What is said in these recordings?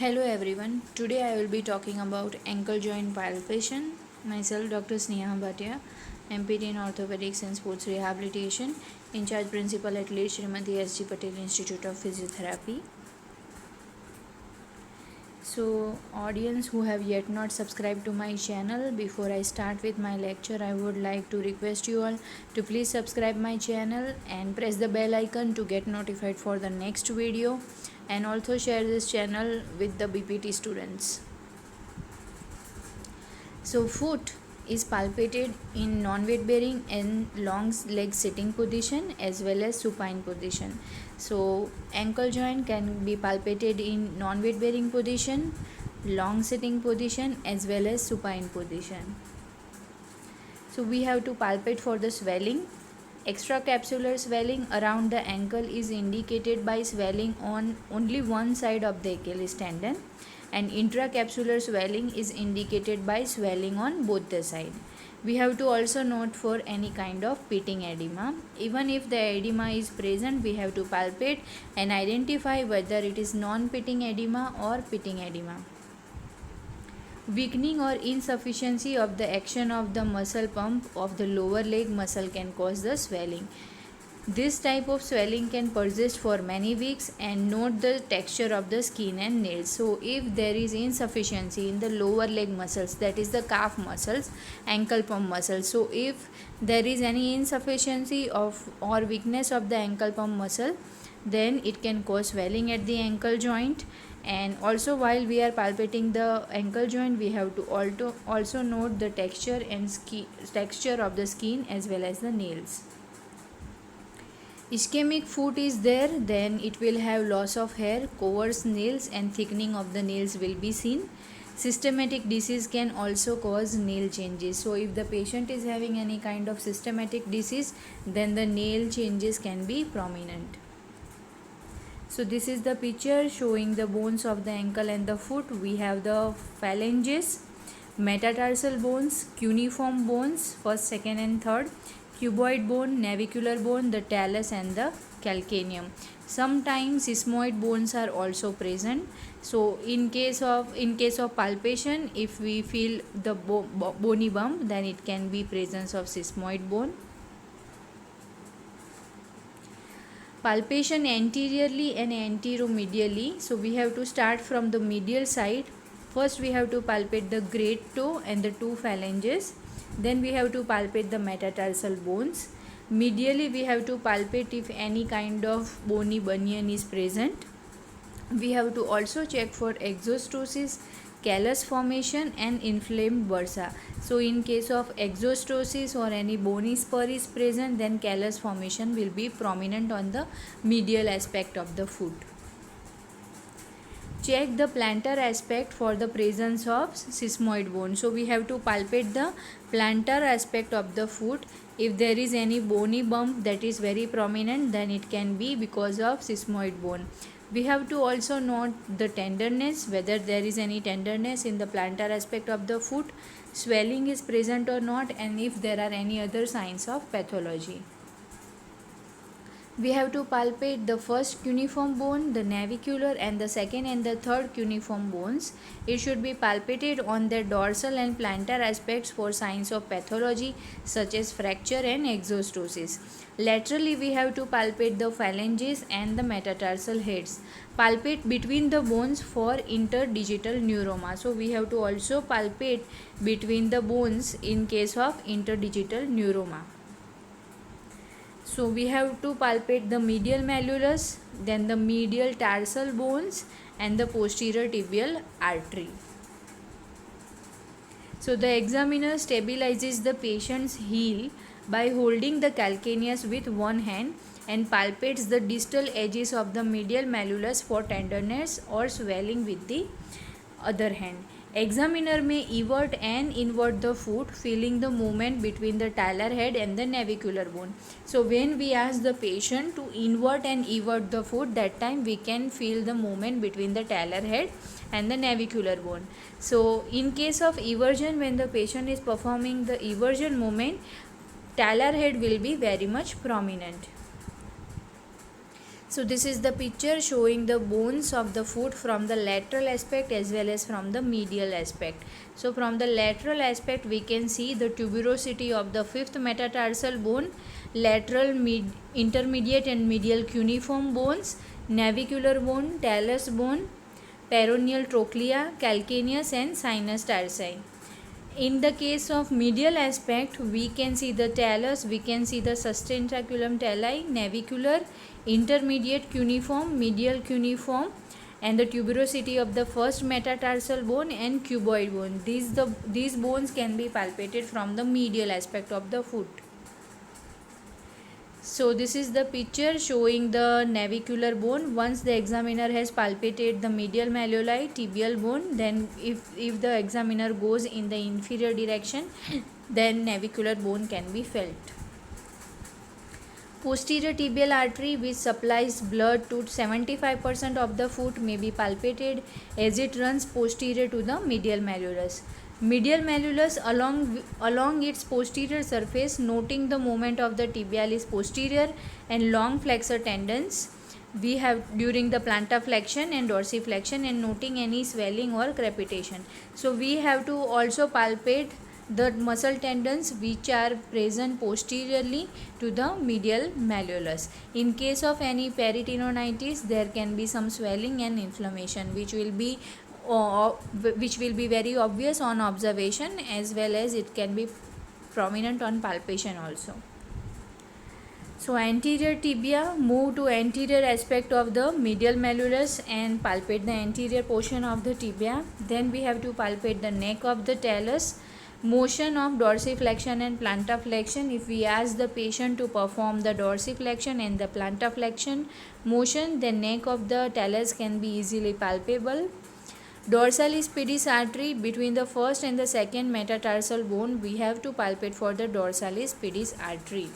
Hello everyone. Today I will be talking about ankle joint palpation. Myself Dr. Sneha Bhatia, MPT in Orthopedics and Sports Rehabilitation, in charge principal at Lead Srimati S.G. Patel Institute of Physiotherapy. So, audience who have yet not subscribed to my channel, before I start with my lecture, I would like to request you all to please subscribe my channel and press the bell icon to get notified for the next video, and also share this channel with the BPT students. So, foot is palpated in non-weight bearing and long leg sitting position as well as supine position. So, ankle joint can be palpated in non-weight bearing position, long sitting position as well as supine position. So, we have to palpate for the swelling. Extracapsular swelling around the ankle is indicated by swelling on only one side of the Achilles tendon, and intracapsular swelling is indicated by swelling on both the sides. We have to also note for any kind of pitting edema. Even if the edema is present, we have to palpate and identify whether it is non-pitting edema or pitting edema. Weakening or insufficiency of the action of the muscle pump of the lower leg muscle can cause the swelling. This type of swelling can persist for many weeks, and note the texture of the skin and nails. So if there is insufficiency in the lower leg muscles, that is the calf muscles, ankle pump muscles, so if there is any insufficiency of or weakness of the ankle pump muscle, then it can cause swelling at the ankle joint. And also, while we are palpating the ankle joint, we have to also note the texture and texture of the skin as well as the nails. Ischemic foot is there, then it will have loss of hair, coarse nails, and thickening of the nails will be seen. Systematic disease can also cause nail changes. So if the patient is having any kind of systematic disease, then the nail changes can be prominent. So this is the picture showing the bones of the ankle and the foot. We have the phalanges, metatarsal bones, cuneiform bones, first, second and third, cuboid bone, navicular bone, the talus and the calcaneum. Sometimes sesamoid bones are also present. So in case of palpation, if we feel the bony bump, then it can be presence of sesamoid bone. Palpation anteriorly and anteromedially. So we have to start from the medial side. First we have to palpate the great toe and the two phalanges. Then we have to palpate the metatarsal bones. Medially we have to palpate if any kind of bony bunion is present. We have to also check for exostosis, callus formation and inflamed bursa. So in case of exostosis or any bony spur is present, then callus formation will be prominent on the medial aspect of the foot. Check the plantar aspect for the presence of sesamoid bone. So we have to palpate the plantar aspect of the foot. If there is any bony bump that is very prominent, then it can be because of sesamoid bone. We have to also note the tenderness, whether there is any tenderness in the plantar aspect of the foot, swelling is present or not, and if there are any other signs of pathology. We have to palpate the first cuneiform bone, the navicular, and the second and the third cuneiform bones. It should be palpated on the dorsal and plantar aspects for signs of pathology such as fracture and exostosis. Laterally, we have to palpate the phalanges and the metatarsal heads. Palpate between the bones for interdigital neuroma. So we have to also palpate between the bones in case of interdigital neuroma. So we have to palpate the medial malleolus, then the medial tarsal bones and the posterior tibial artery. So the examiner stabilizes the patient's heel by holding the calcaneus with one hand and palpates the distal edges of the medial malleolus for tenderness or swelling with the other hand. Examiner may evert and invert the foot, feeling the movement between the talar head and the navicular bone. So when we ask the patient to invert and evert the foot, that time we can feel the movement between the talar head and the navicular bone. So in case of eversion, when the patient is performing the eversion movement, talar head will be very much prominent. So this is the picture showing the bones of the foot from the lateral aspect as well as from the medial aspect. So from the lateral aspect we can see the tuberosity of the fifth metatarsal bone, lateral intermediate and medial cuneiform bones, navicular bone, talus bone, peroneal trochlea, calcaneus and sinus tarsi. In the case of medial aspect, we can see the talus, we can see the sustentaculum tali, navicular, intermediate cuneiform, medial cuneiform, and the tuberosity of the first metatarsal bone and cuboid bone. These bones can be palpated from the medial aspect of the foot. So this is the picture showing the navicular bone. Once the examiner has palpated the medial malleoli, tibial bone, then if the examiner goes in the inferior direction, then navicular bone can be felt. Posterior tibial artery, which supplies blood to 75% of the foot, may be palpated as it runs posterior to the medial malleolus. Medial malleolus along its posterior surface, noting the movement of the tibialis posterior and long flexor tendons we have during the plantarflexion and dorsiflexion, and noting any swelling or crepitation. So we have to also palpate the muscle tendons which are present posteriorly to the medial malleolus. In case of any peritendinitis, there can be some swelling and inflammation which will be very obvious on observation, as well as it can be prominent on palpation also. So anterior tibia, move to anterior aspect of the medial malleolus and palpate the anterior portion of the tibia. Then we have to palpate the neck of the talus. Motion of dorsiflexion and plantarflexion. If we ask the patient to perform the dorsiflexion and the plantarflexion motion, the neck of the talus can be easily palpable. Dorsalis pedis artery, between the first and the second metatarsal bone, we have to palpate for the dorsalis pedis artery.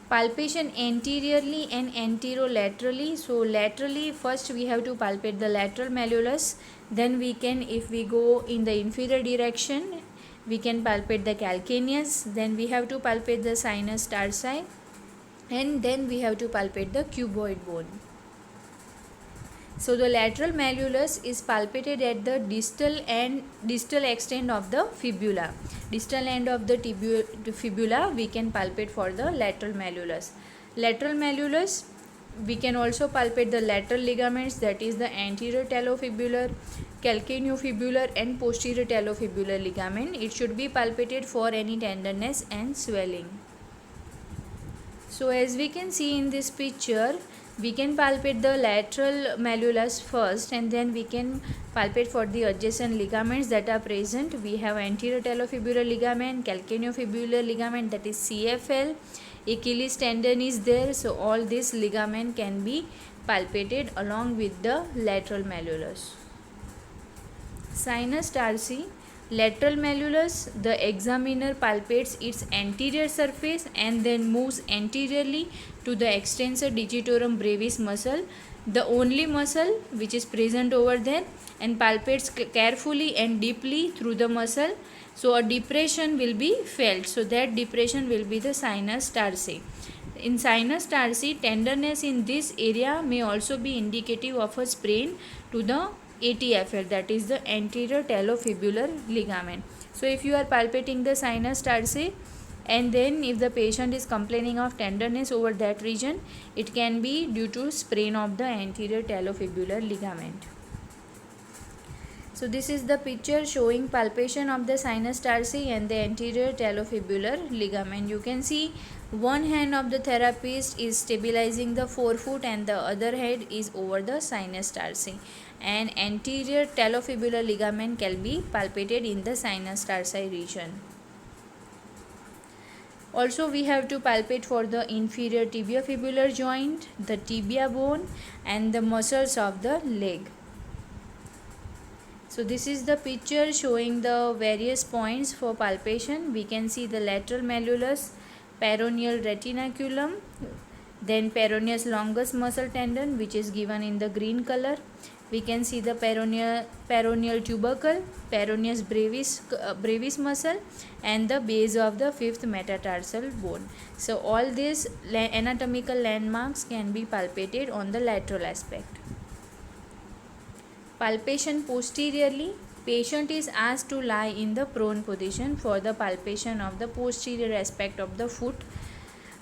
Palpation anteriorly and anterolaterally. So laterally, first we have to palpate the lateral malleolus. Then we can, if we go in the inferior direction, we can palpate the calcaneus. Then we have to palpate the sinus tarsi, and then we have to palpate the cuboid bone. So the lateral malleolus is palpated at the distal extent of the fibula. Distal end of the fibula we can palpate for the lateral malleolus. Lateral malleolus, we can also palpate the lateral ligaments, that is the anterior talofibular, calcaneofibular and posterior talofibular ligament. It should be palpated for any tenderness and swelling. So as we can see in this picture, we can palpate the lateral malleolus first, and then we can palpate for the adjacent ligaments that are present. We have anterior talofibular ligament, calcaneofibular ligament, that is CFL, Achilles tendon is there. So all this ligament can be palpated along with the lateral malleolus. Sinus tarsi. Lateral malleolus, the examiner palpates its anterior surface and then moves anteriorly to the extensor digitorum brevis muscle, the only muscle which is present over there, and palpates carefully and deeply through the muscle. So a depression will be felt. So that depression will be the sinus tarsi. In sinus tarsi, tenderness in this area may also be indicative of a sprain to the ATFL, that is the anterior talofibular ligament. So if you are palpating the sinus tarsi, and then if the patient is complaining of tenderness over that region, it can be due to sprain of the anterior talofibular ligament. So this is the picture showing palpation of the sinus tarsi and the anterior talofibular ligament. You can see one hand of the therapist is stabilizing the forefoot and the other hand is over the sinus tarsi, and anterior talofibular ligament can be palpated in the sinus tarsi region. Also we have to palpate for the inferior tibiofibular joint, the tibia bone and the muscles of the leg. So this is the picture showing the various points for palpation. We can see the lateral malleolus, peroneal retinaculum, then peroneus longus muscle tendon, which is given in the green color, We can see the peroneal tubercle, peroneus brevis muscle, and the base of the fifth metatarsal bone. So all these anatomical landmarks can be palpated on the lateral aspect. Palpation posteriorly. Patient is asked to lie in the prone position for the palpation of the posterior aspect of the foot.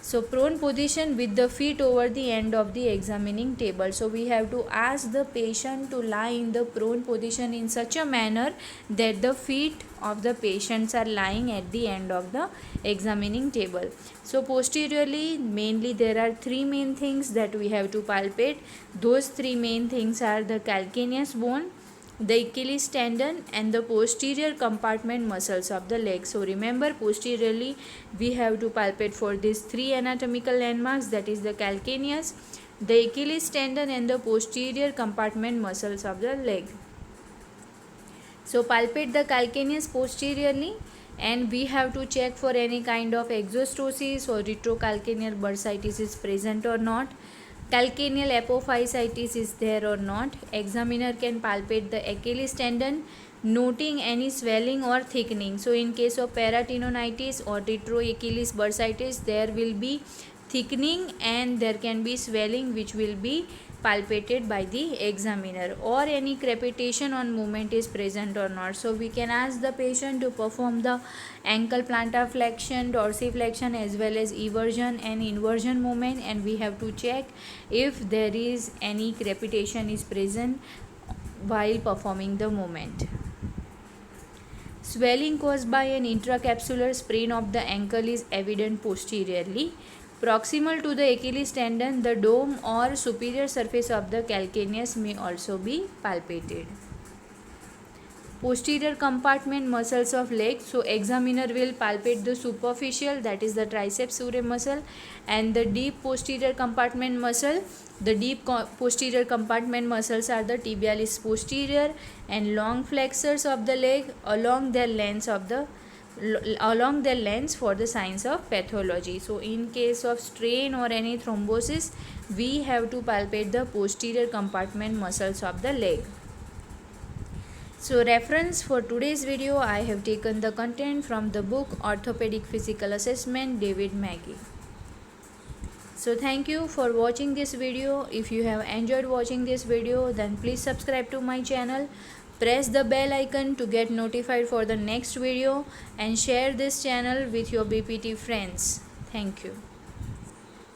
So prone position with the feet over the end of the examining table. So we have to ask the patient to lie in the prone position in such a manner that the feet of the patients are lying at the end of the examining table. So posteriorly, mainly there are three main things that we have to palpate. Those three main things are the calcaneus bone, the Achilles tendon, and the posterior compartment muscles of the leg. So remember, posteriorly we have to palpate for these three anatomical landmarks, that is the calcaneus, the Achilles tendon, and the posterior compartment muscles of the leg. So palpate the calcaneus posteriorly, and we have to check for any kind of exostosis or retrocalcaneal bursitis is present or not. Calcaneal apophysitis is there or not. Examiner can palpate the Achilles tendon, noting any swelling or thickening. So in case of peritendinitis or retroachilles bursitis, there will be thickening and there can be swelling which will be palpated by the examiner, or any crepitation on movement is present or not. So we can ask the patient to perform the ankle plantar flexion, dorsiflexion, as well as eversion and inversion movement, and we have to check if there is any crepitation is present while performing the movement. Swelling caused by an intracapsular sprain of the ankle is evident posteriorly. Proximal to the Achilles tendon, the dome or superior surface of the calcaneus may also be palpated. Posterior compartment muscles of leg. So examiner will palpate the superficial, that is the triceps surae muscle, and the deep posterior compartment muscle. The deep posterior compartment muscles are the tibialis posterior and long flexors of the leg along their lengths for the signs of pathology. So in case of strain or any thrombosis, we have to palpate the posterior compartment muscles of the leg. So reference for today's video, I have taken the content from the book Orthopedic Physical Assessment, David Magee. So thank you for watching this video. If you have enjoyed watching this video, then please subscribe to my channel. Press the bell icon to get notified for the next video, and share this channel with your BPT friends. Thank you.